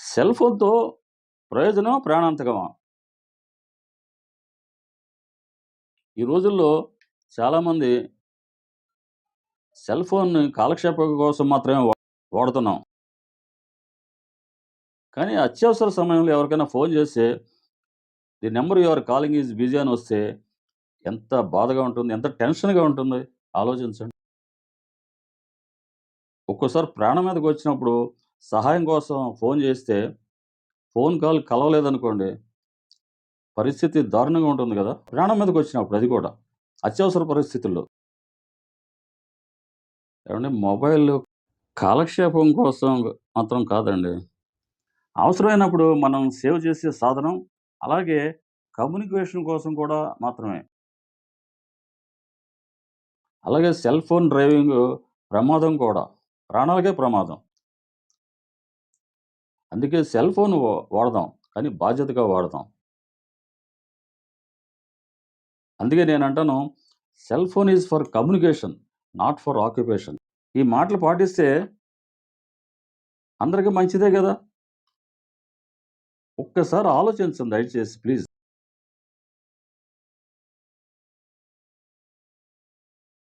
Cell ఫోన్‌తో ప్రయోజనం ప్రాణాంతకమా? ఈ రోజుల్లో చాలామంది సెల్ ఫోన్‌ని కాలక్షేపం కోసం మాత్రమే వాడుతున్నాం. కానీ అత్యవసర సమయంలో ఎవరికైనా ఫోన్ చేస్తే, the number you are calling is busy అని వస్తే ఎంత బాధగా ఉంటుంది? ఎంత టెన్షన్‌గా ఉంటుంది? ఆలోచించండి. ఒక్కోసారి ప్రాణం మీదకొచ్చినప్పుడు సహాయం కోసం ఫోన్ చేస్తే, ఫోన్ కాల్ కలవలేదనుకోండి, పరిస్థితి దారుణంగా ఉంటుంది గదా! ప్రాణం మీదకొచ్చినప్పుడు అది కూడా. అత్యవసర పరిస్థితుల్లో. ఏవండీ మొబైల్ కాలక్షేపం కోసం మాత్రం కాదండి. అవసరమైనప్పుడు మనం సేవ్ చేసే సాధనం, అలాగే కమ్యూనికేషన్ కోసం కూడా మాత్రమే. అలాగే సెల్ ఫోన్ డ్రైవింగు ప్రమాదం కూడా. ప్రాణాలకే ప్రమాదం. అందుకే సెల్ ఫోన్ వాడదాం. కానీ బాధ్యతగా వాడదాం. అందుకే నేనంటాను cell phone is for communication, not for occupation. ఈ మాటలు పాటిస్తే అందరికి మంచిదే గదా! ఒక్కసారి ఆలోచించండి దయచేసి ప్లీజ్.